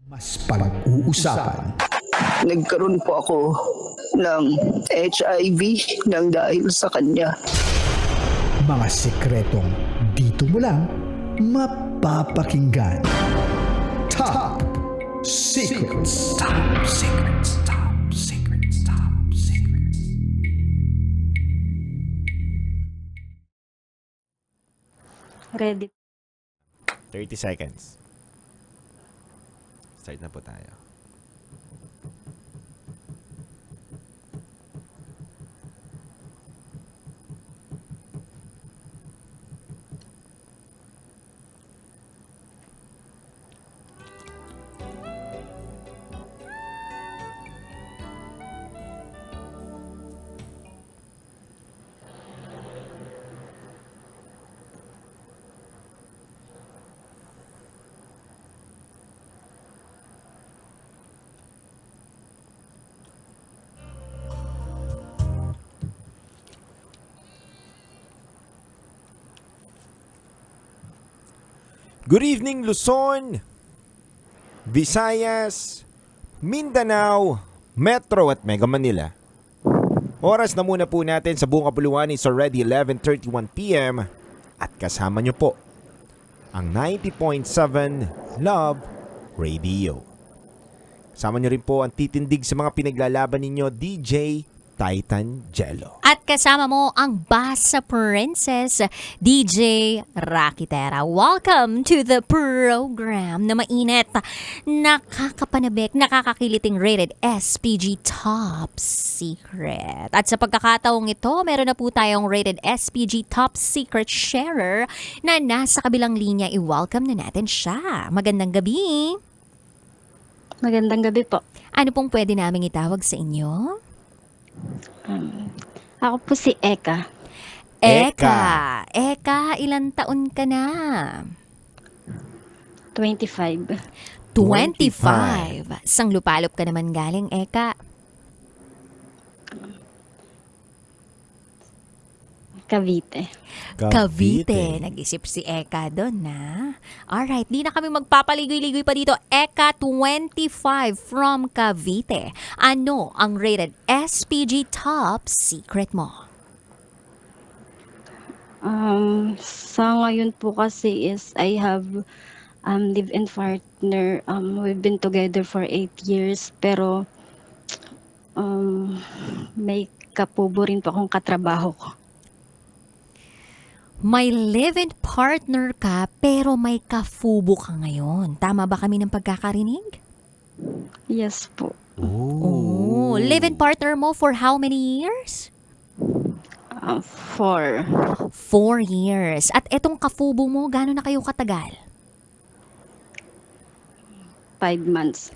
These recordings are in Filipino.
Mas pag-uusapan. Nagkaroon po ako ng HIV nang dahil sa kanya. Mga sikretong dito mo lang mapapakinggan. Top Secrets. Top Secrets. Top Secrets. Top Secrets. Ready. 30 seconds. Start na po tayo. Good evening, Luzon, Visayas, Mindanao, Metro at Mega Manila. Oras na muna po natin sa buong kapuluan is already 11:31 p.m. at kasama nyo po ang 90.7 Love Radio. Kasama nyo rin po ang titindig sa mga pinaglalaban ninyo, DJ Titan Jello. At kasama mo ang Basa Princess, DJ Rakitera. Welcome to the program na mainit, nakakapanabik, nakakakiliting rated SPG Top Secret. At sa pagkakataong ito, meron na po tayong rated SPG Top Secret sharer na nasa kabilang linya. I-welcome na natin siya. Magandang gabi. Magandang gabi po. Ano pong pwede naming itawag sa inyo? Ako po si Eka. Eka, ilan taon ka na? 25. 25. Sang lupalop ka naman galing, Eka. Cavite. Cavite. Nag-isip si Eka doon, na. Alright, di na kami magpapaligoy-ligoy pa dito. Eka, 25 from Cavite. Ano ang rated SPG Top Secret mo? Sa ngayon po kasi is I have live-in partner. We've been together for 8 years pero may kapubo rin po akong katrabaho ko. May live-in partner ka pero may kafubo ka ngayon. Tama ba kami ng pagkakarinig? Yes po. Oh, live-in partner mo for how many years? 4. 4 years. At etong kafubo mo, gano'n na kayo katagal? 5 months.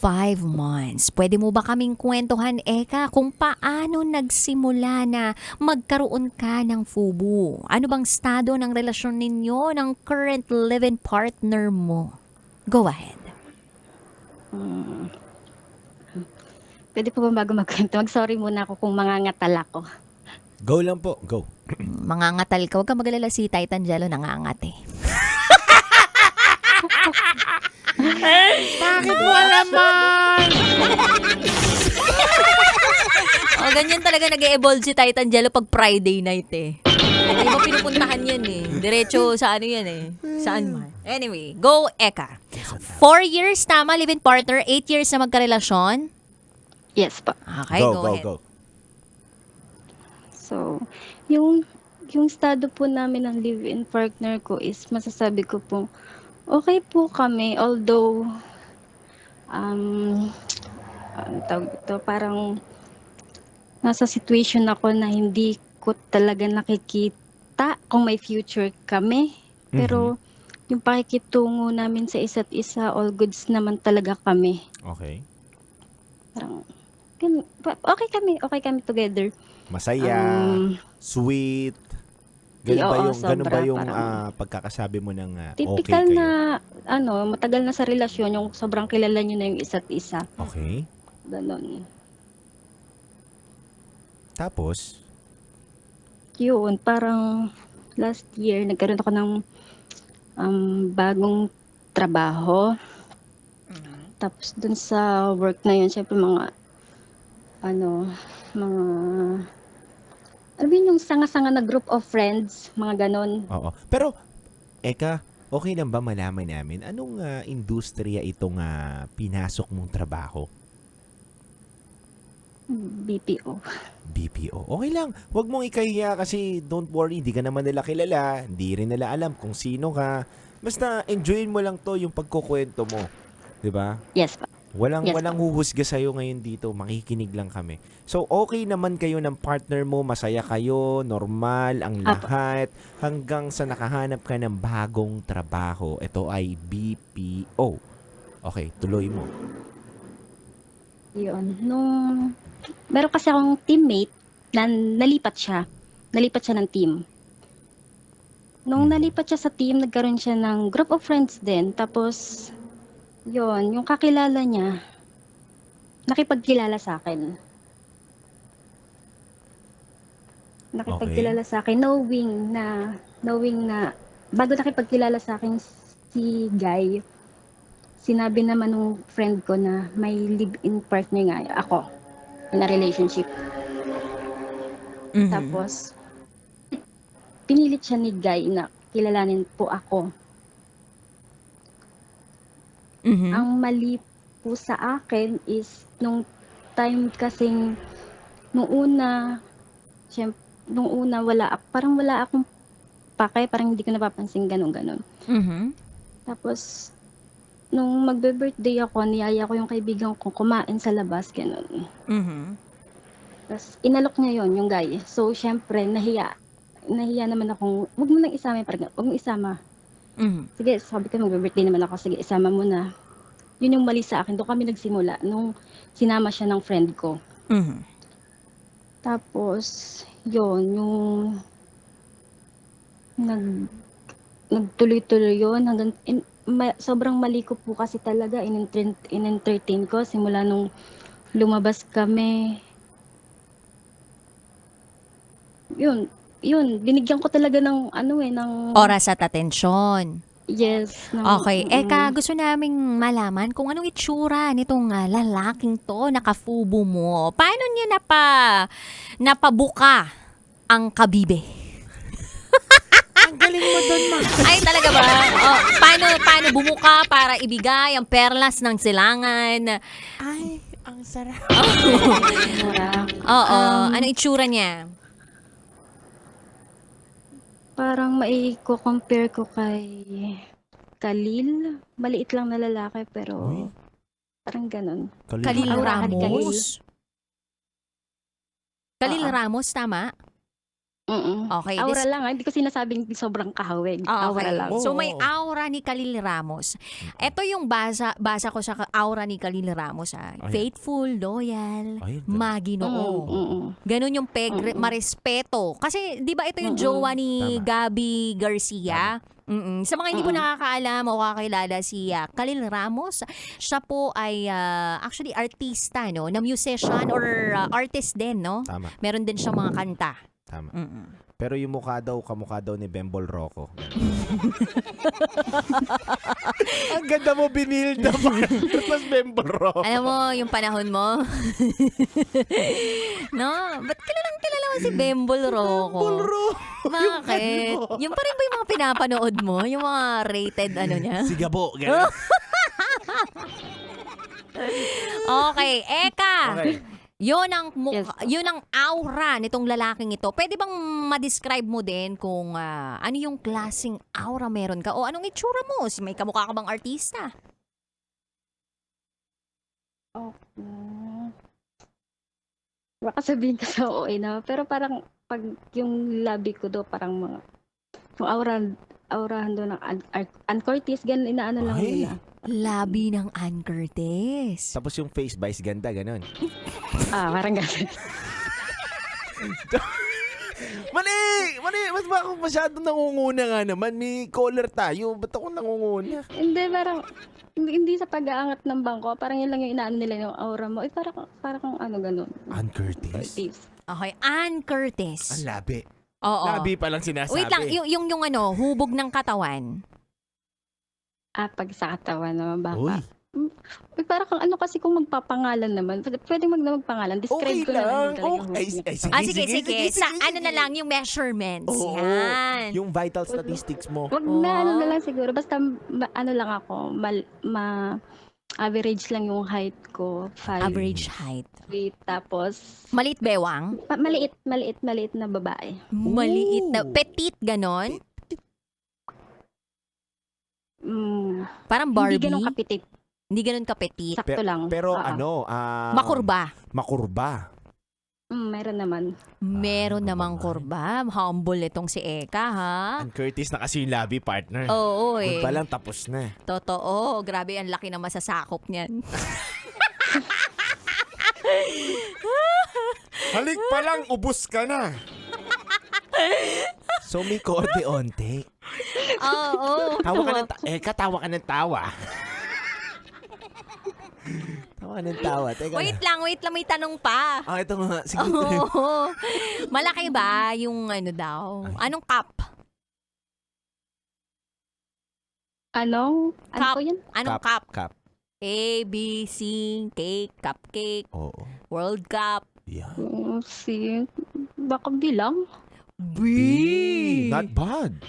5 months. Pwede mo ba kaming kwentuhan, Eka, kung paano nagsimula na magkaroon ka ng fubo? Ano bang estado ng relasyon ninyo ng current live-in partner mo? Go ahead. Pwede po ba bago magkwento? Mag-sorry muna ako kung mangangatal ako. Go lang po, go. Mangangatal ka. Huwag ka magalala, si Titan Jello nangangat eh. Bakit mo alaman? Oh, ganyan talaga nag-e-evolve si Titan Jello pag Friday night eh. Hindi mo pinupuntahan yan eh. Diretso sa ano yan eh. Saan man. Anyway, go Eka. 4 years, tama, live-in partner. 8 years na magkarelasyon. Yes po. Okay, go ahead. Go. So, yung estado po namin ng live-in partner ko is masasabi ko po, okay po kami. Although, tawag ito, parang nasa situation ako na hindi ko talaga nakikita kung may future kami. Pero, yung pakikitungo namin sa isa't isa, all goods naman talaga kami. Okay. Parang, okay kami together. Masaya, sweet. Ganun sobra, ba yung parang pagkakasabi mo ng okay typical kayo? na, matagal na sa relasyon, yung sobrang kilala nyo na yung isa't isa. Okay. Ganon. Tapos, Yun, parang last year, nagkaroon ako ng bagong trabaho. Tapos dun sa work na yun, syempre mga, ano, mga, alam mo yun, yung sanga-sanga na group of friends, mga ganon. Oo. Pero, Eka, okay lang ba malaman namin anong industriya itong pinasok mong trabaho? BPO. BPO. Okay lang. Huwag mong ikahiya kasi don't worry, hindi ka naman nila kilala, hindi rin nila alam kung sino ka. Basta enjoyin mo lang to yung pagkukwento mo. 'Di ba? Yes pa. Walang Yes, walang huhusga sa ngayon dito, makikinig lang kami. So okay naman kayo ng partner mo, masaya kayo, normal ang lahat hanggang sa nakahanap ka ng bagong trabaho. Ito ay BPO. Okay, tuloy mo. Yun. Meron kasi akong teammate na nalipat siya. Nalipat siya ng team. Nung nalipat siya sa team, nagkaroon siya ng group of friends din. Tapos, yun, yung kakilala niya, nakipagkilala sa akin. Nakipagkilala sa akin, knowing na, bago nakipagkilala sa akin si Guy, sinabi naman nung friend ko na may live-in partner nga ako in a relationship. Mhm. Tapos, pinilit siya ni Guy na kilalanin po ako. Mhm. Ang mali po sa akin is nung time kasing nung una parang wala akong pake, parang hindi ko napapansin ganun. Mhm. Tapos nung magbe-birthday ako, niyaya ko yung kaibigan ko kumain sa labas, ganun. Mhm. Tapos inalok niya yon yung Guy. So syempre nahiya naman akong, wag mo nang isama, parang wag mo isama. Mhm. Sige, sabi ko magbe-birthday naman ako, sige isama mo na. Yun yung mali sa akin, doon kami nagsimula nung sinama siya ng friend ko. Mhm. Tapos yun, yung nagtuloy-tuloy yun hanggang sobrang mali ko po kasi talaga in-entertain ko simula nung lumabas kami. Yun, binigyan ko talaga ng ng Oras at atensyon. yes. Okay. Eka, gusto naming malaman kung anong itsura nitong lalaking to, nakafubo mo. Paano niya napabuka ang kabibe? Ang galing mo doon, ma. Ay, talaga ba? Oh, paano bumuka para ibigay ang perlas ng silangan? Ay, ang sarap. Oo. Ano itsura niya? Parang maiko-compare ko kay Khalil. Maliit lang na lalaki pero Uy. parang ganun. Khalil Aura ni Khalil. Ramos? Khalil Oo. Ramos, tama? Okay, Aura this- lang, hindi ko sinasabing sobrang kahawig. Ah, Aura okay. lang. So may Oo. aura ni Khalil Ramos. Ito yung basa ko sa aura ni Khalil Ramos. Ayan. Faithful, loyal, Ayun. maginoo. Mm. Ganun yung marespeto. Kasi 'di ba ito yung jowa ni Tama. Gabby Garcia? Sa mga hindi po nakakaalam o kakilala si Khalil Ramos, siya po ay actually artista, no, na musician or artist din, no? Tama, Meron din siyang mga kanta. tama. Mm-mm. Pero yung kamukha daw ni Bembol Rocco. Ang ganda mo binilda pa. Mas Bembol Rocco. Alam mo, yung panahon mo. No? Ba't kilala mo si Bembol Rocco? Bembol Rocco. Bakit? Yung pa rin ba yung mga pinapanood mo? Yung mga rated ano niya? Si Gabo. Ganun. Okay, Eka. Okay. Yun ang, Yes. yun ang aura nitong lalaking ito. Pwede bang ma-describe mo din kung ano yung klaseng aura meron ka? O anong itsura mo? May kamukha ka bang artista? Baka sabihin ka sa OA na, pero parang pag yung labi ko do parang mga yung aurahan do ng Ann Curtis, ganun inaano lang Ay. nila. Labi ng Ann Curtis. Tapos yung face vice ganda, ganun. Parang ganun. Mali! Mas ba ako masyadong nangunguna nga naman? May caller tayo. Ba't ako nangunguna? Hindi, parang hindi sa pag-aangat ng bangko, parang yun lang yung inaano nila yung aura mo. Parang ano ganun. Ann Curtis? Curtis. Okay, Ann Curtis. Ang labi. Oo. Labi pa lang sinasabi. Wait lang, yung hubog ng katawan. Pag sa katawan naman Uy. baka. Uy, parang kang ano kasi kung magpapangalan naman. Pwede magpangalan. Describe ko na lang yung talagang Ay, host niya. sige. Sa ano na lang yung measurements. Oo, Yan. yung vital statistics mo. Wag na ano na lang siguro. Basta ano lang ako. Average lang yung height ko. 5 Average height. feet. Tapos, Maliit bewang? maliit na babae. Maliit na. Petite, ganon? Parang Barbie? Hindi ganun kapitit. Hindi ganon kapetit. Sakto lang. Pero Oo. Makurba. Makurba. Meron naman. Meron namang kurba. Humble itong si Eka, ha? Ang Curtis na kasi yung labi partner. Oo, Good eh. pa lang tapos na. Totoo. Grabe, ang laki na masasakop niyan. Halik pa lang, ubus ka na. So may konti-onti. Oo. Tawa ka ng tawa ka ng tawa. Tawa ng tawa. Teka Wait lang. May tanong pa. Ito nga. Sige. Oo. Malaki ba yung ano daw? Anong cup? Ano po yun? Anong cup? Cup. A, B, C, cake, cupcake, Oo. World Cup. Yeah. Baka bilang. B! Not bad.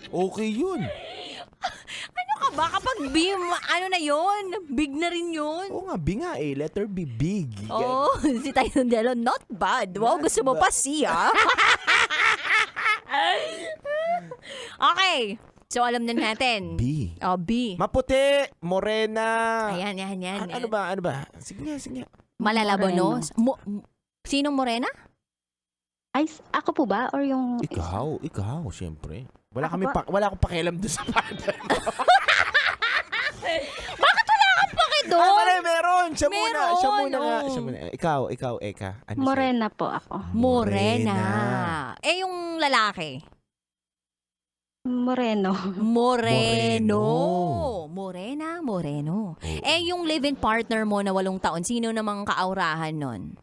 Okay yun. Ano ka ba? Kapag B, ano na yon? Big na rin yun. Oo nga, B nga eh. Letter B, big. Oh, si Tyson Delo, not bad. Wow, Not gusto mo bad. pa siya. Okay. So, alam na natin. B. Oh, B. Maputi, morena. Ayan. Ano ba? Sige nga. Malalabanos. Sinong morena? Ay, ako po ba? Or yung... Ikaw, siyempre. Wala Ako ba? wala akong pakialam doon sa partner mo. Doon? Meron. Siya muna nga. oh. Siya muna. Ikaw, Eka. Ano Morena po ako. Morena. Eh, yung lalaki? Moreno. Moreno. Moreno. Eh, yung live-in partner mo na 8 taon, sino namang kaaurahan nun?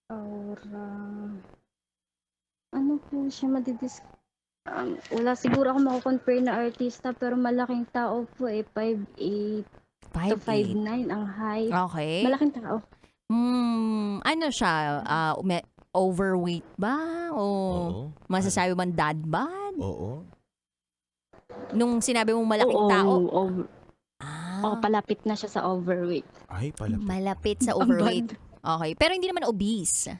Aura... Ano po siya wala siguro ako mako-compare na artista pero malaking tao po 5'8 to 5'9 ang height. Okay. Malaking tao. Ano siya? Overweight ba? O Oo. masasabi man dad bod? Oo. Nung sinabi mong malaking tao? Palapit na siya sa overweight. Ay, pala. Malapit sa overweight. Okay. Pero hindi naman obese.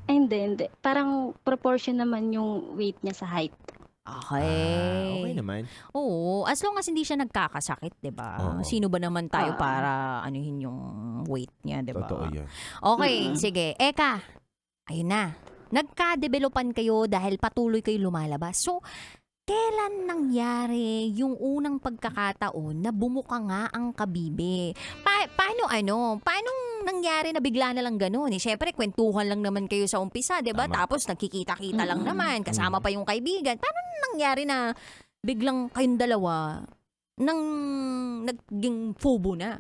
Ay, hindi. Parang proportion naman yung weight niya sa height. Okay. Okay naman. Oo. As long as hindi siya nagkakasakit, di ba? Oo. Sino ba naman tayo para anuhin yung weight niya, di ba? Totoo yan. Okay, sige. Eka, ayun na. Nagka-developan kayo dahil patuloy kayo lumalabas. So, kailan nangyari yung unang pagkakataon na bumuka nga ang kabibe? Paano nangyari na bigla na lang ganun? Siyempre, kwentuhan lang naman kayo sa umpisa, di ba? Tama. Tapos nagkikita-kita lang naman, kasama pa yung kaibigan. Paano nangyari na biglang kayong dalawa nang naging fubo na?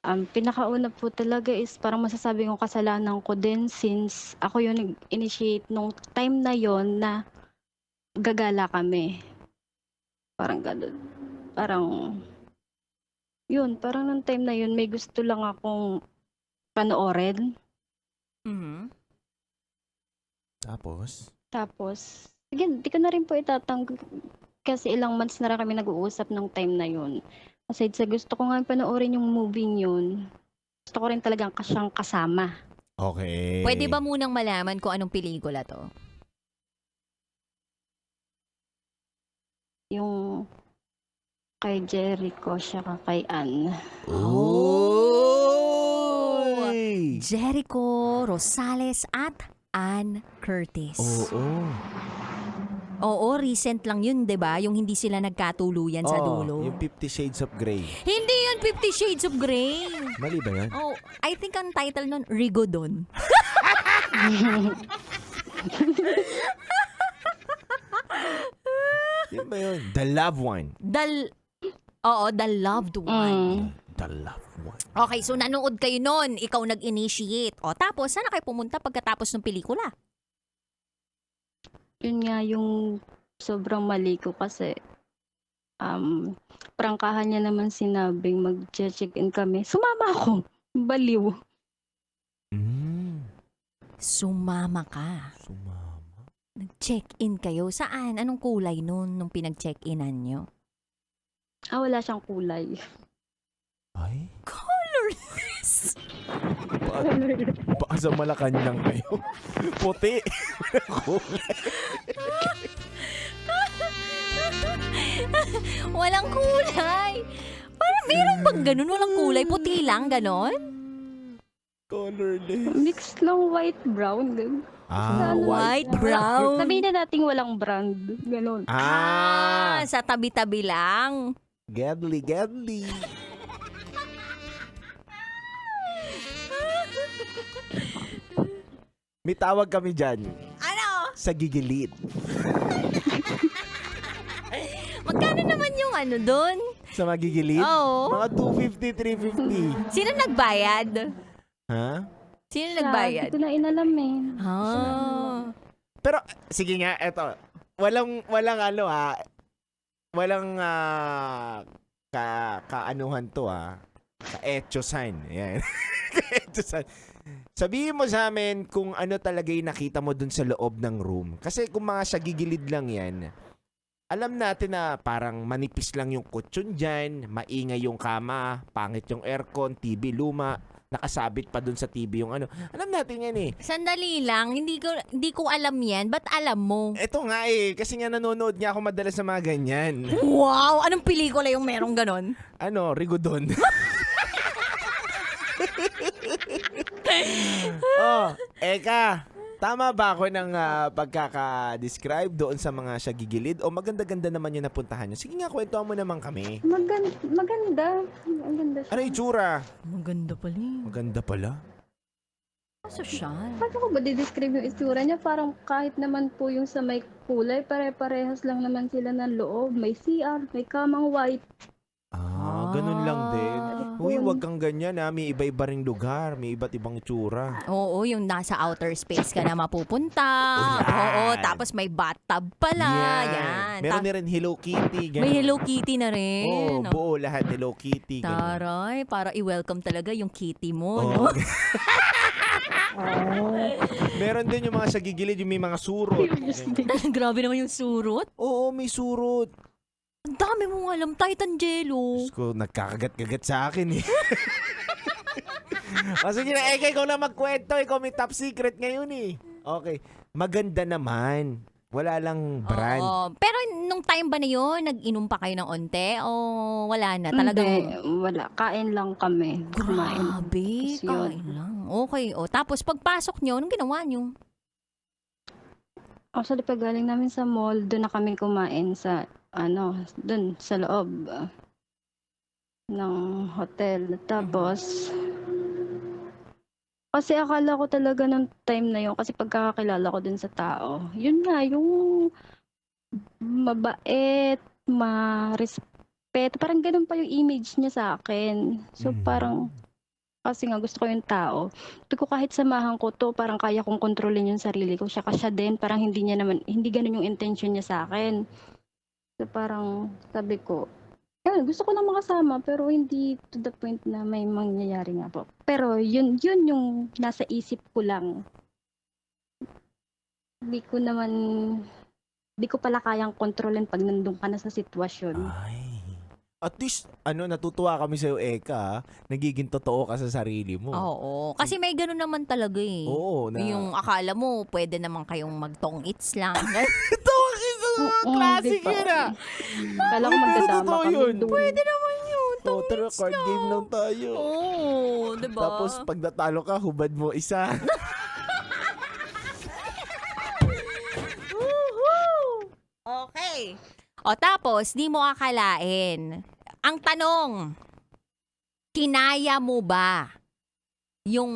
Pinakauna po talaga is parang masasabi kong kasalanan ko din since ako yung nag-initiate nung time na yon na gagala kami. Parang ganun. Parang nung time na yun may gusto lang akong panoorin. Mhm. Tapos? Sige, di ko na rin po itatanggap kasi ilang months na rin kami nag-uusap ng time na yun. Aside sa gusto ko nga panoorin yung movie yun, gusto ko rin talagang siyang kasama. Okay. Pwede ba munang malaman kung anong pelikula to? Yung kay Jericho siya kay Ann. Oy! Jericho Rosales at Ann Curtis. Oo, recent lang yun, 'di ba? Yung hindi sila nagkatuluyan sa dulo. Yung 50 Shades of Grey. Hindi yun 50 Shades of Grey. Mali ba yan? Oh, I think ang title nun, Rigodon. Yun ba yun? The Loved One. The Loved One. The Loved One. Okay, so nanood kayo nun, ikaw nag-initiate. O tapos, saan na kayo pumunta pagkatapos ng pelikula? Yun nga yung sobrang mali ko kasi prangkahan niya naman sinabing mag-check-in kami. Sumama ako. Baliw. Sumama ka. Sumama. Nag-check-in kayo. Saan? Anong kulay nun nung pinag-check-inan nyo? Wala siyang kulay. Ay, Colorless. baka sa Malacanang kayo. Puti. Walang kulay. Parang meron bang ganun? Walang kulay. Puti lang, ganon? Colorless. Mix lang white-brown. White, brown. Sabihin na natin walang brand. Ganon. Sa tabi-tabi lang. Gedli, gedli. May tawag kami dyan. Ano? Sa gigilid. Magkano naman yung ano dun? Sa magigilid? Oo. Mga 250, 350. Sino nagbayad? Ha? Sino Siya, nagbayad? Hindi ko na inalam eh. Pero, sige nga, eto. Walang ano walang kaanuhan to ka-etyosan. Yan. Ka-etyosan. Sabihin mo sa amin kung ano talaga yung nakita mo dun sa loob ng room. Kasi kung mga sa gigilid lang yan, alam natin na parang manipis lang yung kutsyon dyan, maingay yung kama, pangit yung aircon, TV luma, nakasabit pa dun sa TV yung ano. Alam natin yan eh. Sandali lang, hindi ko alam yan. Ba't alam mo? Eto nga kasi nga nanonood niya ako madalas sa mga ganyan. Wow! Anong pelikula yung merong ganon? Ano, Rigodon. Eka, tama ba ako ng pagkaka-describe doon sa mga siya gigilid o maganda-ganda naman yung napuntahan niyo? Sige nga, kwentuhan mo naman kami. Maganda. Maganda siya. Ano yung itsura? Maganda pala. Maganda pala. Sosyal. Paano ko ba di-describe yung itsura niya? Parang kahit naman po yung sa may kulay, pare-parehas lang naman sila ng loob. May CR, may kamang white. Ganun lang din. Uy, Yun. wag kang ganyan may iba-iba ring lugar, may iba't ibang itsura. Oo, yung nasa outer space ka na mapupunta. Yan. Oo, tapos may bathtub pala. Yan. Meron na rin Hello Kitty. Ganun. May Hello Kitty na rin. Oo, buo lahat Hello Kitty. Ganun. Taray, para i-welcome talaga yung kitty mo, Oo. no? Meron din yung mga sa gigilid, yung may mga surot. Grabe naman yung surot. Oo, may surot. Ang dami mong alam, Titan Jello. Diyos ko, nagkakagat-kagat sa akin eh. O sige na, ikaw na magkwento. Ikaw may top secret ngayon eh. Okay. Maganda naman. Wala lang brand. Oo. Pero nung time ba na yun, nag-inom pa kayo ng onte o wala na? Talagang Hindi, wala. Kain lang kami. Kumain. grabe, Tapos yun. kain lang. Okay, tapos pagpasok nyo, anong ginawa nyo? Actually, pag galing namin sa mall, doon na kami kumain sa, doon sa loob ng hotel. Tapos, kasi akala ko talaga ng time na yun, kasi pagkakakilala ko dun sa tao, yun nga, yung mabait, ma-respeto, parang ganun pa yung image niya sa akin. So, parang, kasi nga gusto ko yung tao. Sabi ko kahit samahan ko to, parang kaya kong kontrolin yung sarili ko. Siya din, parang hindi ganun yung intention niya sa akin. So parang sabi ko, gusto ko lang makasama pero hindi to the point na may mangyayari nga po. Pero yun yung nasa isip ko lang. Hindi ko pala kayang kontrolin pag nandun ka na sa sitwasyon. Ay. At least, natutuwa kami sa'yo, Eka. Nagiging totoo ka sa sarili mo. Oo, kasi may ganun naman talaga eh. Oo. Yung akala mo, pwede naman kayong mag-tong-its lang. Tong isa classic di ba? yun Kala ko magdadama totoo kami yun. doon. Pwede naman yun, Oh, tara, card game lang tayo. Oo, diba? Tapos, pag natalo ka, hubad mo isa. Okay. O tapos, di mo akalain. Ang tanong, kinaya mo ba yung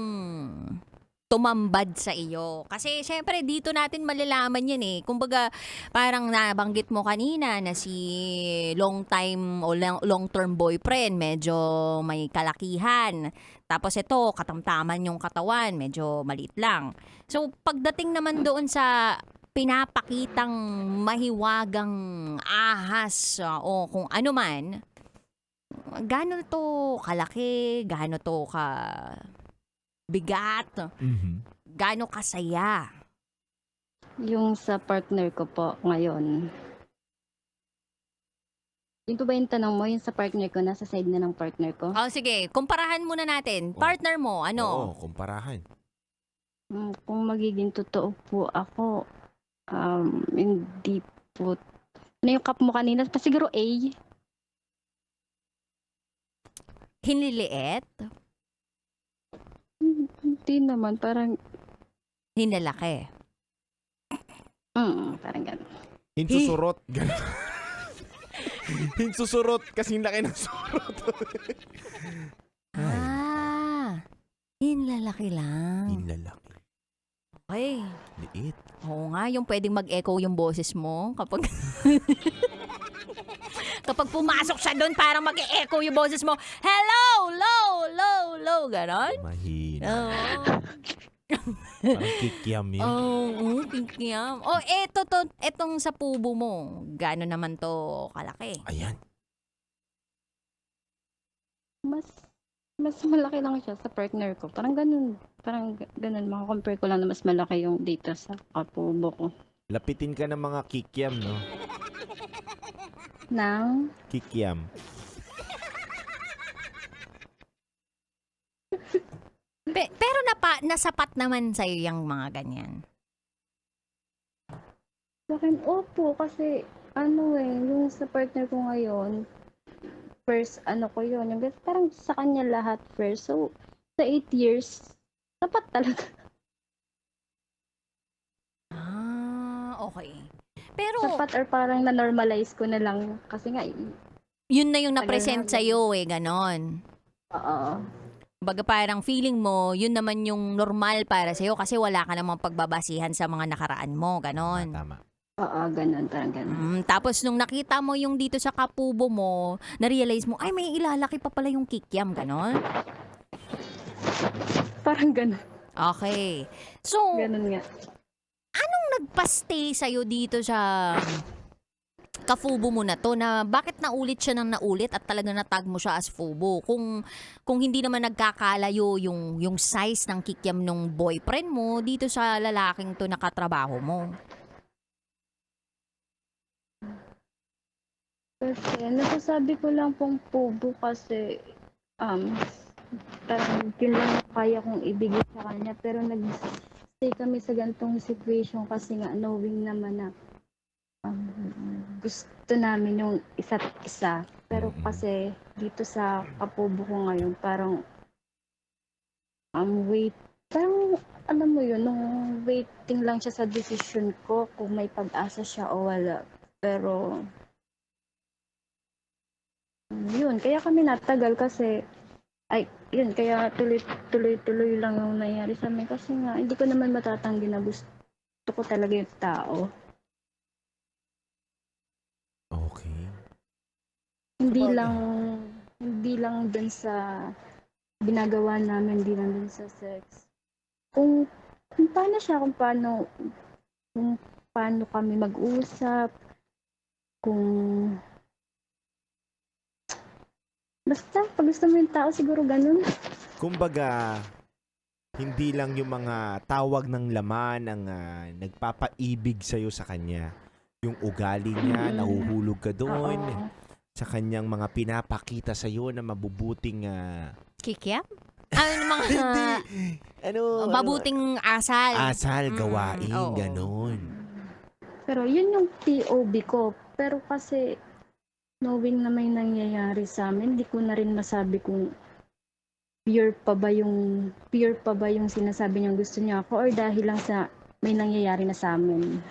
tumambad sa iyo? Kasi syempre dito natin malalaman yan eh. Kumbaga parang nabanggit mo kanina na si long time o long-term boyfriend medyo may kalakihan. Tapos ito, katamtaman yung katawan, medyo maliit lang. So pagdating naman doon sa pinapakitang mahiwagang ahas o kung ano man, gaano to kalaki, gaano to ka bigat, gaano kasaya? Yung sa partner ko po ngayon. Yun po ba yung tanong mo? Yung sa partner ko, nasa side na ng partner ko? Oh, sige, kumparahan muna natin. Partner mo, Oo, ano? kumparahan. Kung magiging totoo po ako, hindi po. Ano yung cup mo kanina? Pa siguro A. Hinliliit? Hindi naman, parang, Hinlalaki? parang gano'n. Hinsusurot. Ganun. Hinsusurot kasing laki ng surot. Hinlalaki lang. Hinlalaki. Okay. Liit. Oo nga, yung pwedeng mag-echo yung boses mo kapag kapag pumasok siya doon, parang mag-echo yung boses mo. Hello, low, low, low, ganon. Mahina. Oo. Parang kikiam yun. Oo, kikiam. Oh, etong sa pubo mo, gaano naman to kalaki? Ayan. Mas malaki lang siya sa partner ko. Parang ganun. Parang ganun. Makakompare ko lang na mas malaki yung dito sa kapubo ko. Lapitin ka ng mga kikiam, no? Nang, Kikiam. Pero nasapat naman sa'yo yung mga ganyan. sa akin, opo, kasi yung sa partner ko ngayon, first ko yun, yung parang sa kanya lahat first. So, sa 8 years, sapat talaga. Okay. Pero, Sapat or parang na-normalize ko na lang. Kasi nga, yun na yung na-present Tagal na. sa'yo ganon. oo. Baga parang feeling mo, yun naman yung normal para sa'yo kasi wala ka namang pagbabasihan sa mga nakaraan mo, ganon. Tama. Oo, ganun, parang ganun. Tapos nung nakita mo yung dito sa kapubo mo, na-realize mo, ay may ilalaki pa pala yung kikiam, ganon. Parang ganun. Okay. So, Ganun nga. nagpa-stay sa'yo dito sa kafubo mo na to na bakit naulit siya ng naulit at talaga natag mo siya as fubo? Kung hindi naman nagkakalayo yung size ng kikiam ng boyfriend mo dito sa lalaking to nakatrabaho mo. Kasi nasasabi ko lang pong pubo kasi parang yun lang yung kaya kong ibigay sa kanya. Pero nag-stay kami sa gantong situation kasi nga knowing naman na gusto namin yung isa't isa. Pero kasi dito sa kapubo ko ngayon parang parang alam mo yun, nung waiting lang siya sa decision ko kung may pag-asa siya o wala. Pero yun, kaya kami natagal kasi kaya tuloy lang yung nangyari sa amin kasi nga hindi ko naman matatanggi na gusto ko talaga yung tao. Okay. Hindi lang dun sa ginagawa namin, hindi lang dun sa sex. Kung paano siya, kung paano kami mag-usap, basta pag gusto mo yung tao siguro ganun. Kumbaga, hindi lang yung mga tawag ng laman ang nagpapaibig sa'yo sa kanya. Yung ugali niya, nahuhulog ka doon. Oo. Sa kanyang mga pinapakita sa'yo na mabubuting... Kikiam? Mga hindi! mabuting asal. Asal, gawain, oo. ganon. Pero yun yung POV ko. Pero kasi knowing na may nangyayari sa amin, hindi ko na rin masabi kung pure pa ba yung sinasabi niyang gusto niya ako or dahil lang sa may nangyayari na sa amin.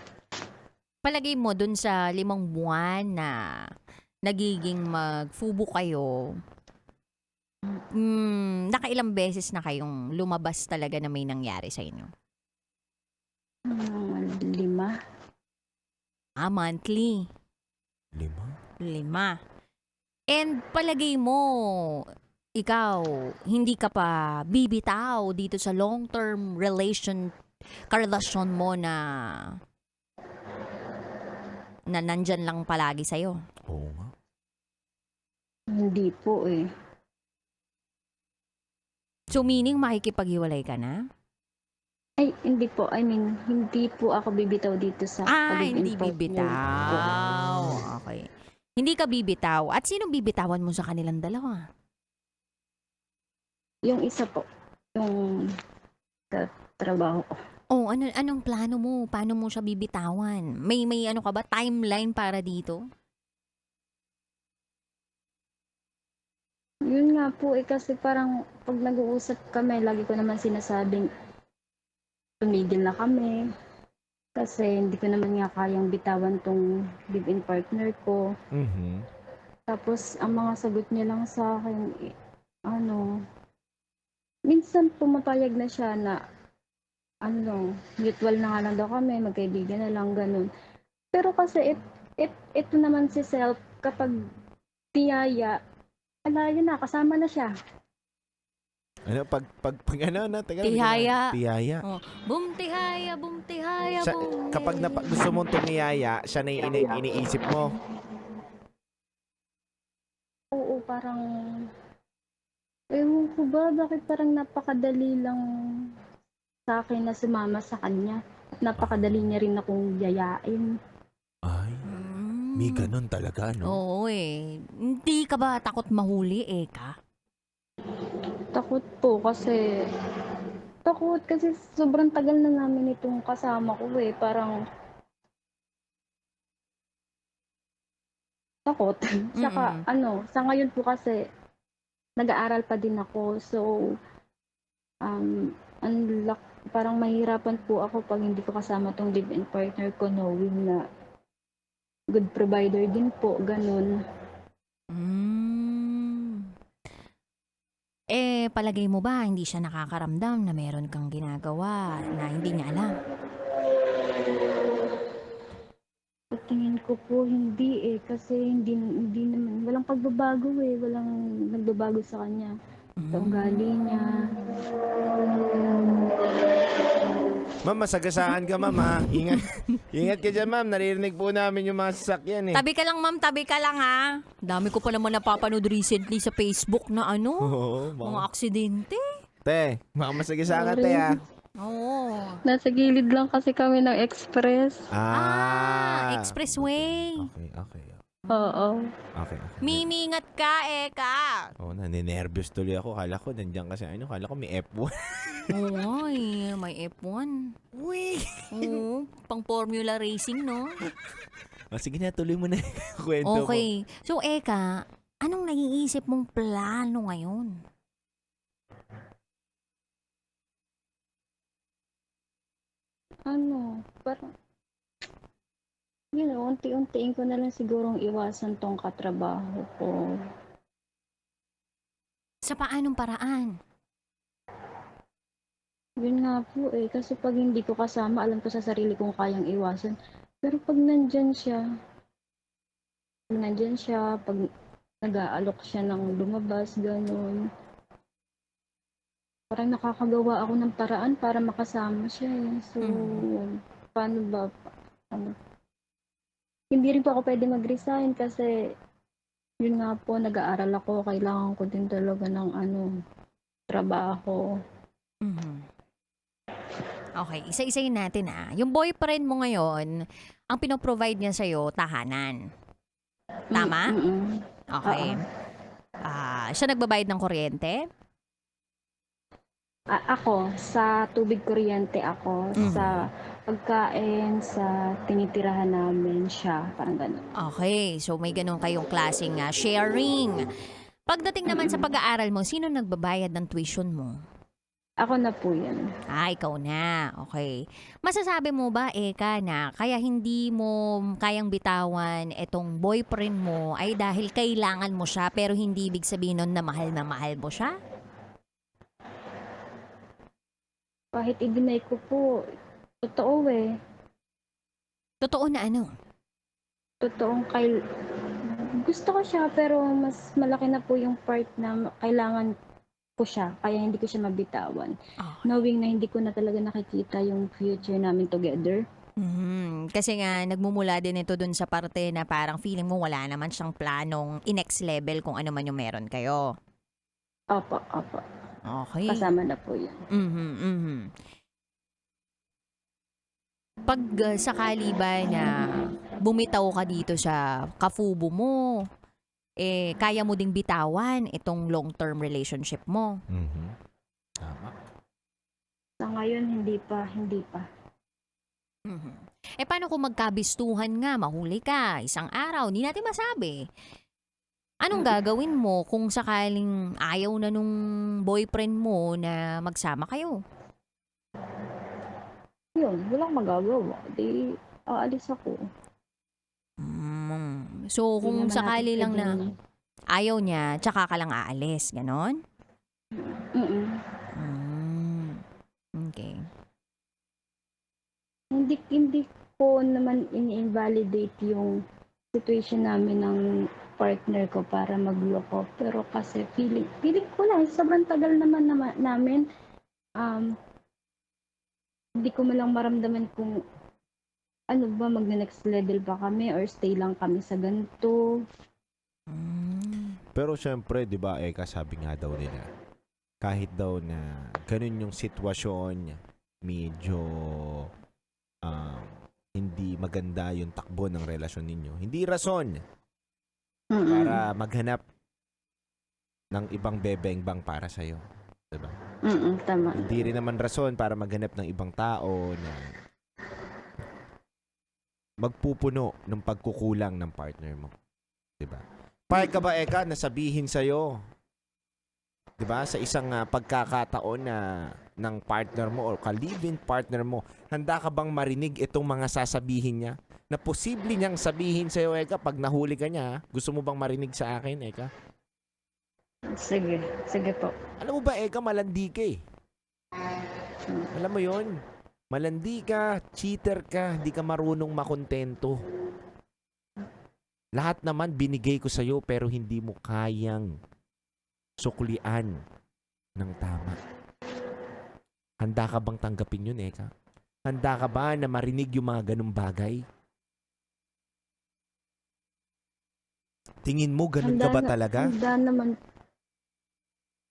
Palagay mo dun sa 5 buwan na nagiging magfubo kayo, nakailang beses na kayong lumabas talaga na may nangyari sa inyo? 5. Monthly. 5? 5. And palagay mo, ikaw, hindi ka pa bibitaw dito sa long-term karelasyon mo na na nandyan lang palagi sa'yo? Oo nga. Hindi po eh. So meaning makikipaghiwalay ka na? Ay, hindi po. I mean, hindi po ako bibitaw dito sa pag-ibig Hindi partner ko. bibitaw. Okay. Hindi ka bibitaw. At sino bibitawan mo sa kanilang dalawa? Yung isa po, yung trabaho ko. Oh, anong plano mo? Paano mo siya bibitawan? May ano ka ba? Timeline para dito? Yun nga po eh, kasi parang pag nag-uusap kami, lagi ko naman sinasabing tumigil na kami. Kasi hindi ko naman nga kayang bitawan tong live-in partner ko. Mhm. Tapos, ang mga sagot niya lang sa akin, minsan pumapayag na siya na, mutual na nga lang daw kami, magkaibigan na lang, ganun. Pero kasi, ito naman si Self, kapag tiyaya, yun na, kasama na siya. Ano, pag ano, taga Tihaya. Tihaya. Oh, bumtihaya, bumtihaya, Siya, kapag gusto mong tumiyaya, siya na yung iniisip mo. Oo, parang, ewan ko ba, bakit parang napakadali lang sa akin na sumama sa kanya. At napakadali niya rin akong yayain. Ay, may ganun talaga, no? Oo eh. Hindi ka ba takot mahuli, Eka? Takot po kasi sobrang tagal na namin itong kasama ko eh. Parang takot. Saka sa ngayon po kasi nag-aaral pa din ako. So, parang mahirapan po ako pag hindi ko kasama tong live-in partner ko, knowing na good provider din po, ganun. Palagay mo ba hindi siya nakakaramdam na meron kang ginagawa na hindi niya alam? Sa tingin ko po hindi eh, kasi hindi naman, walang pagbabago eh, walang nagbabago sa kanya. Sa ugali niya. Ma'am, masagasaan ka, ma'am, ha? Ingat, ingat ka dyan, ma'am. Naririnig po namin yung mga sasakyan, eh. Tabi ka lang, ma'am. Tabi ka lang, ha? Dami ko pa naman napapanood recently sa Facebook na Oo, mga aksidente. Te, baka masagasaan ka, te, ha? Oo. Nasa gilid lang kasi kami ng express. Expressway. Okay. Oo. Okay. Mimingat ka, Eka. Oo, naninervyos tuloy ako. Kala ko, nandiyan kasi, kala ko may F1. Oo, may F1. Uy! Oo, pang formula racing, no? Sige na, tuloy mo na yung kwento mo. Okay. So, Eka, anong naiisip mong plano ngayon? Parang, unti-untiin ko na lang sigurong iwasan tong katrabaho ko. Sa paanong paraan? Yun nga po eh, kasi pag hindi ko kasama, alam ko sa sarili kong kayang iwasan. Pero pag nandyan siya, pag nag-aalok siya ng lumabas, ganun. Parang nakakagawa ako ng paraan para makasama siya eh. So, paano ba? Hindi rin po ako pwede mag-resign kasi yun nga po, nag-aaral ako. Kailangan ko din talaga ng trabaho. Okay, isa-isayin natin Yung boyfriend mo ngayon, ang pinoprovide niya sa'yo, tahanan. Tama? Okay. Siya nagbabayad ng kuryente? Ako, sa tubig kuryente ako, sa pagkain, sa tinitirahan namin siya, parang gano'n. Okay, so may ganun kayong klaseng sharing. Pagdating naman sa pag-aaral mo, sino nagbabayad ng tuition mo? Ako na po yan. Ikaw na. Okay. Masasabi mo ba, Eka, na kaya hindi mo kayang bitawan itong boyfriend mo ay dahil kailangan mo siya pero hindi ibig sabihin nun na mahal mo siya? Kahit i-deny ko po, totoo eh. Totoo na ano? Totoong gusto ko siya pero mas malaki na po yung part na kailangan ko siya, kaya hindi ko siya mabitawan. Okay. Knowing na hindi ko na talaga nakikita yung future namin together. Kasi nga, nagmumula din ito dun sa parte na parang feeling mo wala naman siyang planong i-next level kung ano man yung meron kayo. Opo, opo. Okay. Kasama na po yun. Pag sakali ba na bumitaw ka dito sa kafubo mo, kaya mo ding bitawan itong long-term relationship mo. Tama. Sa ngayon, hindi pa. Paano kung magkabistuhan nga, mahuli ka, isang araw, hindi natin masabi. Anong gagawin mo kung sakaling ayaw na nung boyfriend mo na magsama kayo? Yun, walang magagawa. Di, aalis ako. So, Di kung naman sakali natin lang na pwedeng- ayaw niya, tsaka ka lang aalis, ganon? Mm-mm. Okay. Hindi ko naman ini-invalidate yung situation namin ng partner ko para magloko. Pero kasi feeling ko lang, sobrang tagal naman namin. Hindi ko malang maramdaman kung ano ba, mag-next level ba kami or stay lang kami sa ganito. Pero syempre, di ba, sabi nga daw nila, kahit daw na ganun yung sitwasyon, medyo hindi maganda yung takbo ng relasyon ninyo. Hindi rason para maghanap ng ibang bebeng-bang para sa'yo. Diba? Tama. Hindi rin naman rason para maghanap ng ibang tao na magpupuno ng pagkukulang ng partner mo. Diba? Payag ka ba, Eka, na sabihin sa'yo, diba, sa isang pagkakataon na ng partner mo or ka-live-in partner mo, handa ka bang marinig itong mga sasabihin niya? Na posible niyang sabihin sa'yo, Eka, pag nahuli ka niya, gusto mo bang marinig sa akin, Eka? Sige po. Alam mo ba, Eka, malandi ka eh. Alam mo yon, malandi ka, cheater ka, hindi ka marunong makontento. Lahat naman binigay ko sa'yo pero hindi mo kayang suklian ng tama. Handa ka bang tanggapin yun, Eka? Handa ka ba na marinig yung mga ganung bagay? Tingin mo ganun ka ba talaga? Handa naman.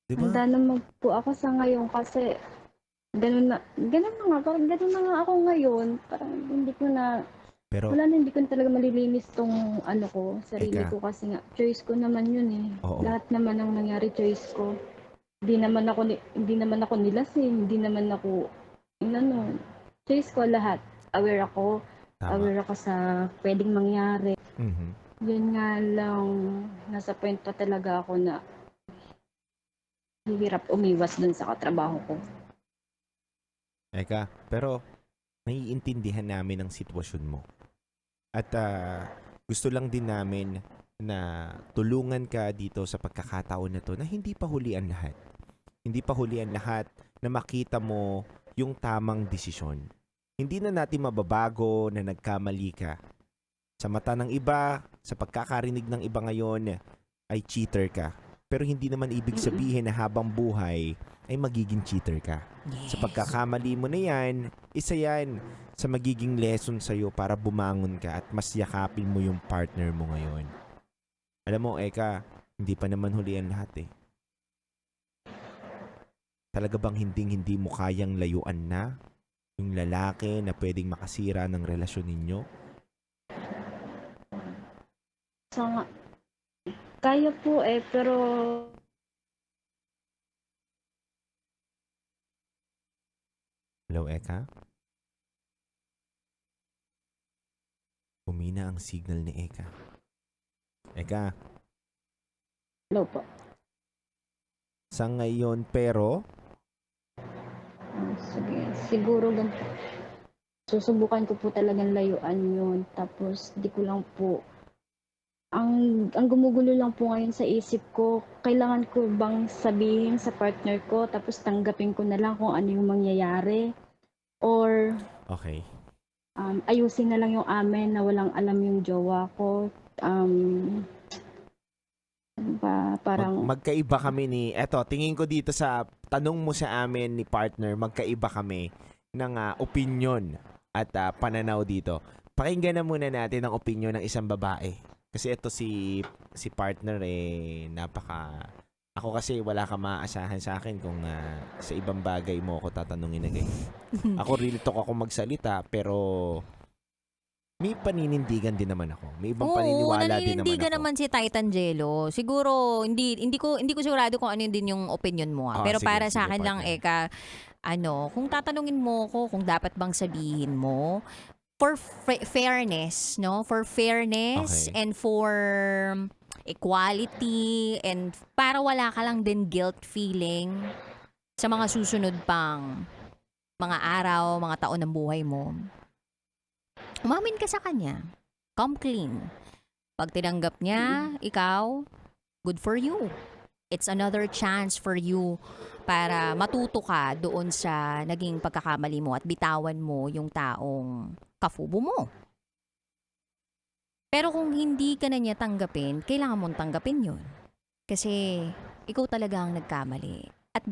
Diba? Handa naman po ako sa ngayon kasi ganun na nga, parang ganun na nga ako ngayon. Parang hindi ko na, Pero, hindi ko na talaga malilinis tong sarili Eka. ko kasi nga, choice ko naman yun eh. Oo. Lahat naman ang nangyari, choice ko. Hindi naman ako nilasing, hindi naman ako, choice ko lahat. Aware ako sa pwedeng mangyari. Mhm. Yun nga lang, nasa point pa talaga ako na hirap umiwas dun sa katrabaho ko. Eka, pero naiintindihan namin ang sitwasyon mo. At gusto lang din namin na tulungan ka dito sa pagkakataon na to na hindi pa huli ang lahat. Hindi pa huli ang lahat na makita mo yung tamang desisyon. Hindi na natin mababago na nagkamali ka. Sa mata ng iba, sa pagkakarinig ng iba ngayon, ay cheater ka. Pero hindi naman ibig sabihin na habang buhay ay magiging cheater ka. Sa pagkakamali mo na yan, isa yan sa magiging lesson sa'yo para bumangon ka at mas yakapin mo yung partner mo ngayon. Alam mo, Eka, hindi pa naman huli ang lahat eh. Talaga bang hindi mo kayang layuan na yung lalaki na pwedeng makasira ng relasyon ninyo? Kaya po pero Hello, Eka? Humina ang signal ni Eka. Eka, hello po. sa ngayon pero, Sige, siguro ganito. Susubukan ko po talagang layuan yun. Tapos, di ko lang po, ang gumugulo lang po ngayon sa isip ko, kailangan ko bang sabihin sa partner ko, tapos tanggapin ko na lang kung ano yung mangyayari? Or, okay. ayusin na lang yung amin na walang alam yung jowa ko. Parang, Magkaiba kami tingin ko dito sa tanong mo sa amin ni partner, magkaiba kami ng opinion at pananaw dito. Pakinggan na muna natin ang opinion ng isang babae. Kasi ito si partner ako kasi wala ka maaasahan sa akin kung sa ibang bagay mo ako tatanungin na ganyan. Ako real talk ako magsalita pero may paninindigan din naman ako. May ibang paniniwala din naman naninindigan ako. naman si Titan Jello. Siguro hindi ko sigurado kung ano din yung opinion mo. Pero Sige, para sa sige, akin lang partner. kung tatanungin mo ko kung dapat bang sabihin mo for fairness, no? For fairness Okay. and for equality and para wala ka lang din guilt feeling sa mga susunod pang mga araw, mga taon ng buhay mo. Umamin ka sa kanya. Come clean. Pag tinanggap niya, ikaw, good for you. It's another chance for you para matuto ka doon sa naging pagkakamali mo at bitawan mo yung taong kafubo mo. Pero kung hindi ka na niya tanggapin, kailangan mong tanggapin yun. Kasi ikaw talaga ang nagkamali. At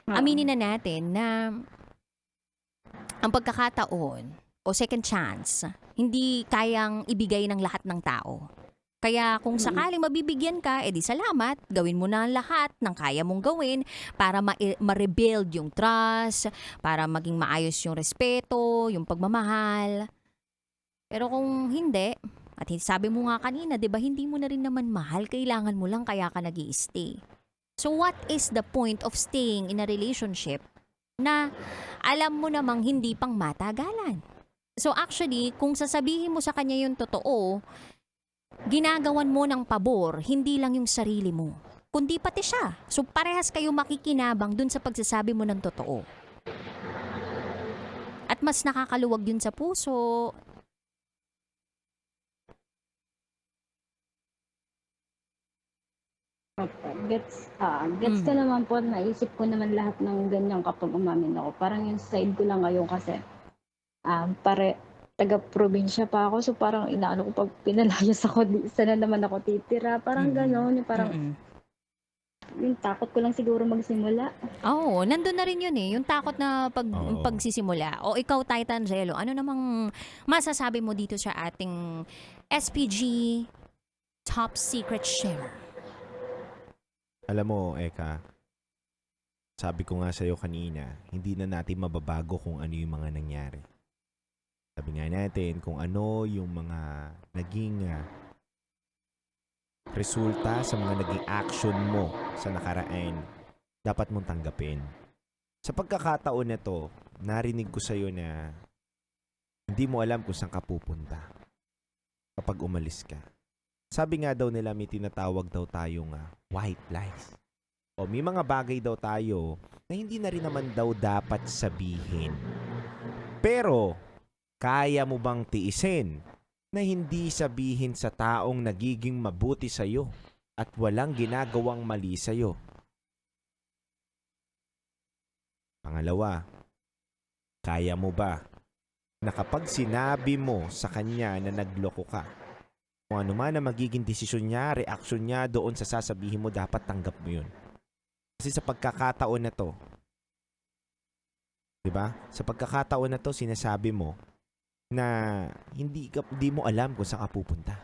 aminin na natin na ang pagkakataon o second chance, hindi kayang ibigay ng lahat ng tao. Kaya kung sakaling mabibigyan ka, edi salamat, gawin mo na ang lahat ng kaya mong gawin para ma-rebuild yung trust, para maging maayos yung respeto, yung pagmamahal. Pero kung hindi, at sabi mo nga kanina, di ba, hindi mo na rin naman mahal, kailangan mo lang kaya ka nag-i-stay. So what is the point of staying in a relationship na alam mo namang hindi pang matagalan? So actually, kung sasabihin mo sa kanya yung totoo, ginagawan mo ng pabor, hindi lang yung sarili mo, kundi pati siya. So parehas kayo makikinabang dun sa pagsasabi mo ng totoo. At mas nakakaluwag yun sa puso. Gets ko naman po, naisip ko naman lahat ng ganyan kapag umamin ako. Parang yung side ko lang ngayon kasi taga-probinsya pa ako, so parang inaano ko pag pinalayas ako, sana naman ako titira. Parang gano'n, yung parang yung takot ko lang siguro magsimula. Oo, nandun na rin yun eh. Yung takot na Oo. pagsisimula. O ikaw, Titan Jello, ano namang masasabi mo dito sa ating SPG Top Secret Share? Alam mo, Eka, sabi ko nga sa'yo kanina, hindi na natin mababago kung ano yung mga nangyari. Sabi nga natin kung ano yung mga naging resulta sa mga naging action mo sa nakaraan, dapat mong tanggapin. Sa pagkakataon na to, narinig ko sa'yo na hindi mo alam kung saan ka pupunta kapag umalis ka. Sabi nga daw nila may tinatawag daw tayong white lies. O may mga bagay daw tayo na hindi na rin naman daw dapat sabihin. Pero, kaya mo bang tiisin na hindi sabihin sa taong nagiging mabuti sa'yo at walang ginagawang mali sa'yo? Pangalawa, kaya mo ba na kapag sinabi mo sa kanya na nagloko ka, kung ano man na magiging desisyon niya, reaksyon niya doon sa sasabihin mo, dapat tanggap mo yun. Kasi sa pagkakataon na to, diba? Sa pagkakataon na to, sinasabi mo na hindi mo alam kung saan ka pupunta.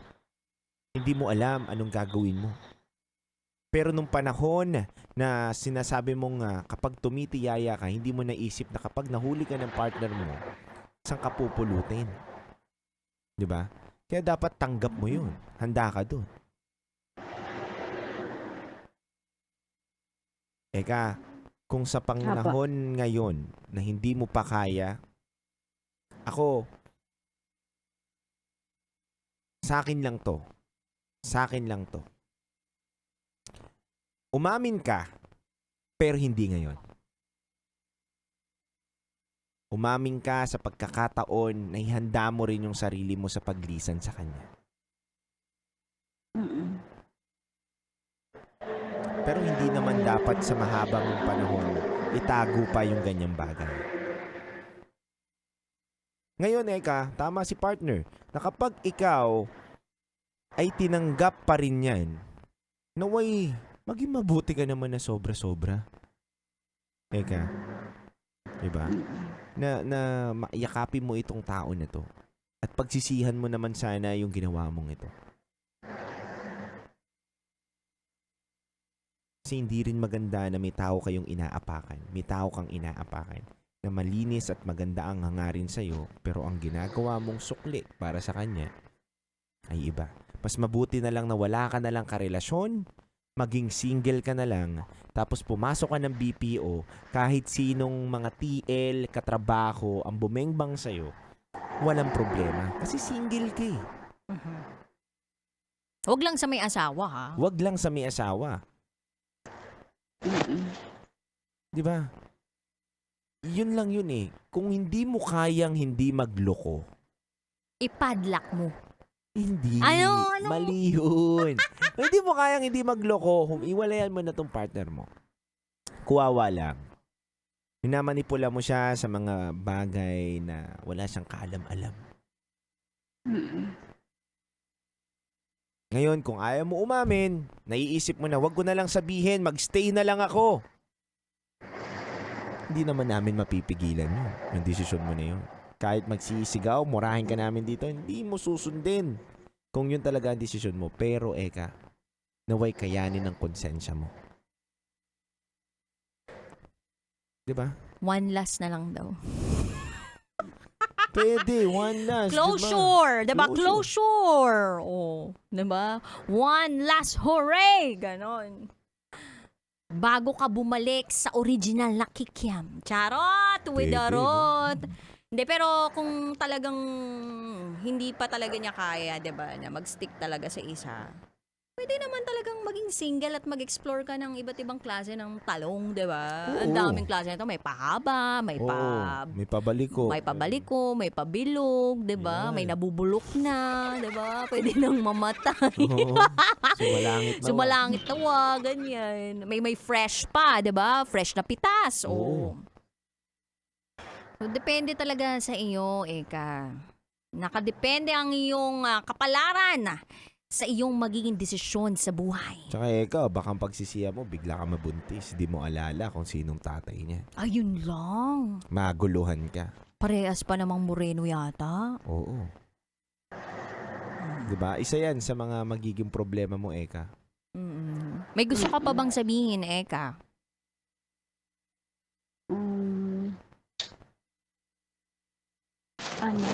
Hindi mo alam anong gagawin mo. Pero nung panahon na sinasabi mong kapag tumitiyaya ka, hindi mo naisip na kapag nahuli ka ng partner mo, saan ka pupulutin. Diba? Kaya dapat tanggap mo yun. Handa ka dun. Eka, kung sa panahon ngayon na hindi mo pa kaya, ako, sa akin lang to. Sa akin lang to. Umamin ka, pero hindi ngayon. Umamin ka sa pagkakataon na ihanda mo rin yung sarili mo sa paglisan sa kanya. Pero hindi naman dapat sa mahabang panahon itago pa yung ganyang bagay. Ngayon, Eka, tama si partner, na kapag ikaw ay tinanggap pa rin yan, naway, maging mabuti ka naman na sobra-sobra. Eka, diba? na yakapin mo itong tao na to. At pagsisihan mo naman sana yung ginawa mong ito. Kasi hindi rin maganda na may tao kayong inaapakan. May tao kang inaapakan na malinis at maganda ang hangarin sa'yo, pero ang ginagawa mong sukli para sa kanya ay iba. Mas mabuti na lang na wala ka na lang karelasyon, maging single ka na lang, tapos pumasok ka ng BPO, kahit sinong mga TL, katrabaho, ang bumengbang sa'yo, walang problema. Kasi single ka eh. Huwag lang sa may asawa, ha? Huwag lang sa may asawa. Di ba? Yun lang yun eh. Kung hindi mo kayang hindi magloko, Ipadlock mo. hindi. Ano? Mali yun. Kung hindi mo kayang hindi magloko, iwalayan mo na tong partner mo. Kuwawa lang. Minamanipula mo siya sa mga bagay na wala siyang kaalam-alam. Ngayon, kung ayaw mo umamin, naiisip mo na, wag ko na lang sabihin, magstay na lang ako. Hindi naman namin mapipigilan yun. Yung desisyon mo na yun. Kahit magsisigaw, murahin ka namin dito, hindi mo susundin. Kung yun talaga ang desisyon mo. Pero, Eka, naway kayanin ng konsensya mo. Diba? One last na lang daw. Pwede, one last. Closure! Diba? Closure. Closure! Oh, diba? One last hooray! Ganon. Bago ka bumalik sa original na kikiam. Charot! With the Pwede, no? rot! Hindi, pero kung talagang hindi pa talaga niya kaya, diba, na mag-stick talaga sa isa, pwede naman talagang maging single at mag-explore ka ng iba't ibang klase ng talong, diba? Ang Oo. daming klase nito. May pahaba, may May pabaliko. may pabaliko, may pabilog, 'di ba? Yan. May nabubulok na, 'di ba? Pwede nang mamatay. Oo. Sumalangit na. Sumalangit na wag, ganyan. May fresh pa, 'di ba? Fresh na pitas. Oo. So, depende talaga sa iyo, Eka. Nakadepende ang iyong kapalaran sa iyong magiging desisyon sa buhay. Tsaka Eka, baka ang pagsisiya mo, bigla ka mabuntis. Di mo alala kung sinong tatay niya. Ayun lang. Maguluhan ka. Parehas pa namang moreno yata. Oo. Diba? Isa yan sa mga magiging problema mo, Eka. May gusto ka pa bang sabihin, Eka? Ano,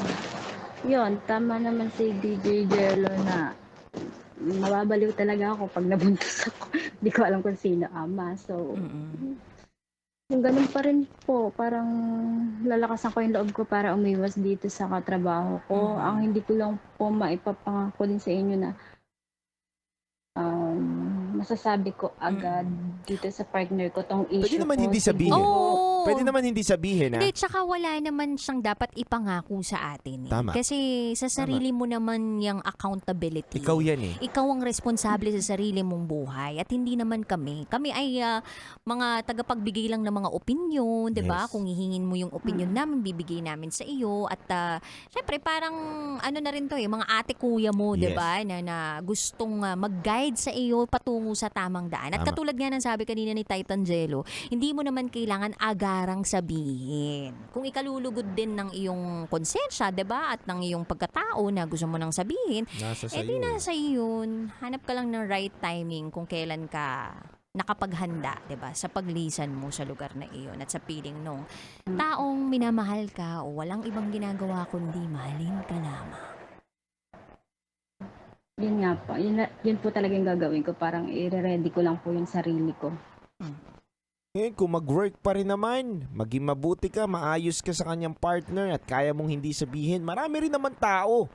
yun, tama naman si DJ Jello na mababaliw talaga ako pag nabuntis ako. Hindi ko alam kung sino ama. So, yung ganun pa rin po, parang lalakasan ko yung loob ko para umiwas dito sa katrabaho ko. Ang hindi ko lang po maipapangako din sa inyo na masasabi ko agad dito sa partner ko tong issue Pwede naman ko. hindi sabihin. Oo. Pwede naman hindi sabihin, ha? Hindi, tsaka wala naman siyang dapat ipangako sa atin. Eh. Tama. Kasi sa sarili mo naman yung accountability. Ikaw yan eh. Ikaw ang responsable sa sarili mong buhay at hindi naman kami. Kami ay mga tagapagbigay lang ng mga opinion, 'di ba? Yes. Kung hihingin mo yung opinion namin, bibigay namin sa iyo at syempre parang ano na rin 'to eh, mga ate kuya mo, 'di Yes. ba? Na gustong mag-guide sa iyo patungo sa tamang daan. At Tama. katulad nga ng sabi kanina ni Titan Jello, hindi mo naman kailangan agarang sabihin. Kung ikalulugod din ng iyong konsensya, 'di ba? At ng iyong pagkatao na gusto mo nang sabihin, Nasa eh sa'yo. di nasa yun. Hanap ka lang ng right timing kung kailan ka nakapaghanda, 'di ba? Sa paglisan mo sa lugar na iyon at sa piling nung taong minamahal ka o walang ibang ginagawa kundi mahalin ka lamang. Yun nga po. Yun po talagang gagawin ko. Parang i-ready ko lang po yung sarili ko. Ngayon, kung mag-work pa rin naman, maging mabuti ka, maayos ka sa kanyang partner at kaya mong hindi sabihin, marami rin naman tao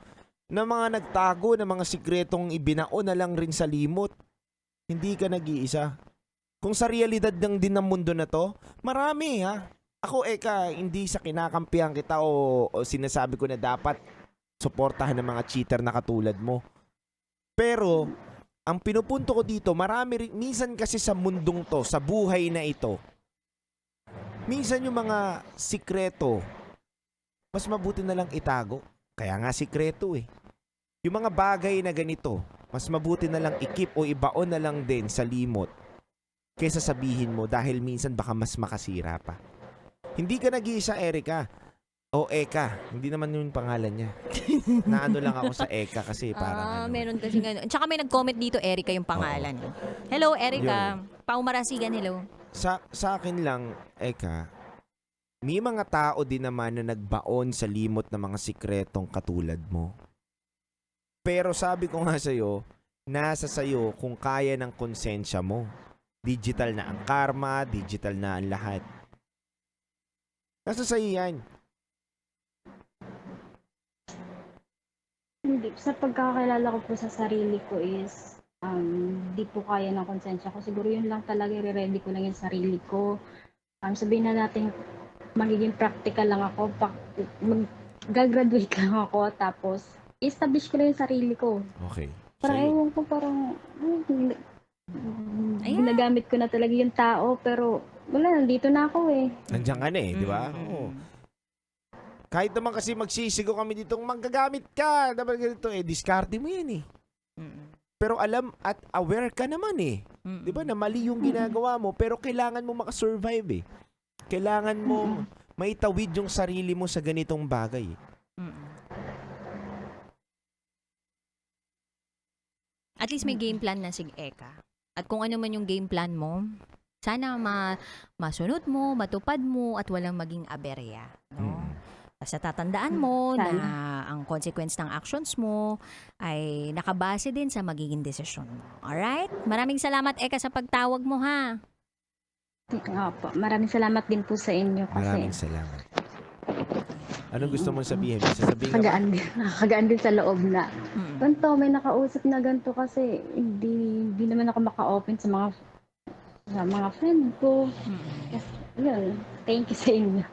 na mga nagtago ng mga sikretong ibinao na lang rin sa limot. Hindi ka nag-iisa. Kung sa realidad ng din ng mundo na to, marami ha. Ako Eka, hindi sa kinakampihan kita o sinasabi ko na dapat suportahan ng mga cheater na katulad mo. Pero, ang pinupunto ko dito, marami rin, minsan kasi sa mundong to, sa buhay na ito, minsan yung mga sikreto, mas mabuti na lang itago. Kaya nga sikreto eh. Yung mga bagay na ganito, mas mabuti na lang ikip o ibaon na lang din sa limot kaysa sabihin mo dahil minsan baka mas makasira pa. Hindi ka nag-iisa, Erica. O Eka. Hindi naman yung pangalan niya. Naano lang ako sa Eka kasi parang Meron kasi gano'n. Tsaka may nag-comment dito, Erica yung pangalan. Hello, Erica. Paumarasigan, hello. Sa akin lang, Eka, may mga tao din naman na nagbaon sa limot ng mga sikretong katulad mo. Pero sabi ko nga sa'yo, nasa sa'yo kung kaya ng konsensya mo. Digital na ang karma, digital na ang lahat. Nasa sa'yo yan. Hindi. Sa pagkakakilala ko po sa sarili ko is, di po kaya ng konsensya ko. Siguro yun lang talaga, i-ready ko lang yung sarili ko. Sabihin na natin, magiging practical lang ako. Gagraduate lang ako, tapos establish ko lang yung sarili ko. Okay. Parang Sa'yo. ewan ko, parang ginagamit ko na talaga yung tao, pero wala, nandito na ako eh. Nandiyan ka na eh, di ba? Oo. Kahit naman kasi magsisigo kami ditong manggagamit ka. Dapat ganito eh, diskarte mo yan eh. Pero alam at aware ka naman eh. Di ba na mali yung ginagawa mo, pero kailangan mo makasurvive eh. Kailangan mo maitawid yung sarili mo sa ganitong bagay. At least may game plan na si Eka. At kung ano man yung game plan mo, sana masunod mo, matupad mo, at walang maging aberya. No? Basta tatandaan mo na ang consequence ng actions mo ay nakabase din sa magiging desisyon mo. Alright? Maraming salamat, Eka, sa pagtawag mo, ha? Opo, maraming salamat din po sa inyo kasi Maraming salamat. Anong gusto mong sabihin? May sasabihin ka ba? nakakagaan din sa loob na. Ganito, may nakausap na ganito kasi hindi naman ako maka-open sa mga friend ko. Kasi, yun, thank you sa inyo.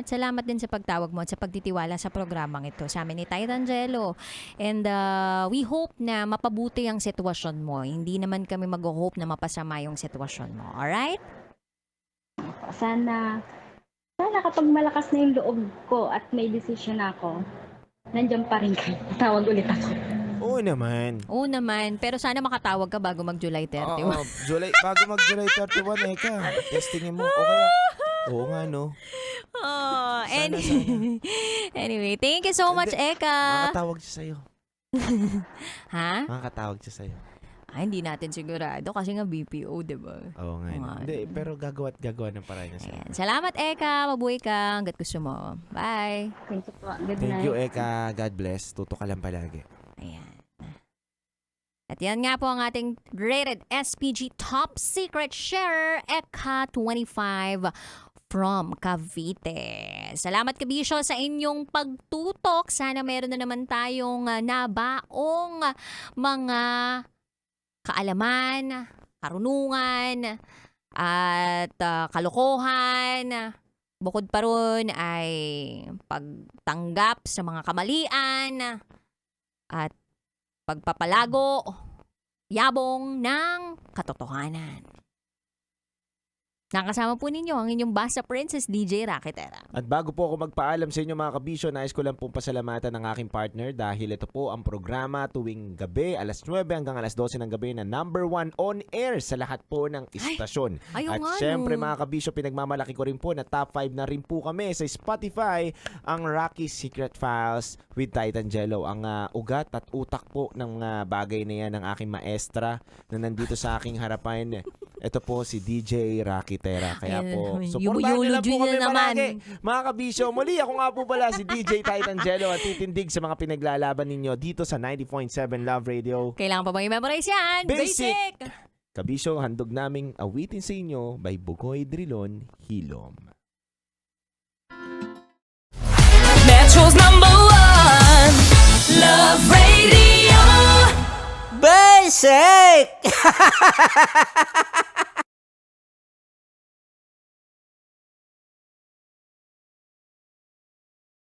Salamat din sa pagtawag mo at sa pagtitiwala sa programang ito sa amin ni Titan Jello. And we hope na mapabuti ang sitwasyon mo. Hindi naman kami mag-hope na mapasama yung sitwasyon mo. Alright? Sana kapag malakas na yung loob ko at may decision ako, nandiyan pa rin kayo. Tawag ulit ako. Oo naman. Oo naman. Pero sana makatawag ka bago mag-July 31. Oo, bago mag-July 31, Eka. Testingin mo. O kaya, oo nga, no? Oh, Sana. anyway, thank you so much, Eka. Makakatawag siya sa'yo. Ha? Makakatawag siya sa'yo. Hindi natin sigurado kasi nga BPO, diba? Oo nga. no. Hindi, pero gagawa ng paraan niya sa'yo. Ayan. Salamat, Eka. Mabuhay ka hanggat gusto mo. Bye. Thank you po. Good Thank night. you, Eka. God bless. Tuto ka lang palagi. Ayan. At yan nga po ang ating rated SPG Top Secret Sharer, Eka 25 from Cavite. Salamat, Kabisyo, sa inyong pagtutok. Sana meron na naman tayong nabaong mga kaalaman, karunungan, at kalokohan. Bukod pa ron ay pagtanggap sa mga kamalian at pagpapalago, yabong ng katotohanan. Nakasama po ninyo ang inyong Basa Princess, DJ Rakitera. At bago po ako magpaalam sa inyo mga kabisyo, nais ko lang pong pasalamatan ng aking partner dahil ito po ang programa tuwing gabi, alas 9 hanggang alas 12 ng gabi na number 1 on air sa lahat po ng istasyon. Ayaw At nga, syempre no. mga kabisyo, pinagmamalaki ko rin po na top 5 na rin po kami sa Spotify, ang Rocky Secret Files with Titan Jello. Ang ugat at utak po ng bagay na yan ng aking maestra na nandito sa aking harapan. Ito po si DJ Rocky Tera. Kaya po, supportahan nyo lang po kami palagi. Mga kabisyo, muli ako nga po pala si DJ Titan Jello at titindig sa mga pinaglalaban ninyo dito sa 90.7 Love Radio. Kailangan pa bang i-memorize yan? Basic! Kabisyo, handog naming awitin sa inyo by Bugoy Drilon Hilom. Metro's #1 Love Radio. Basic!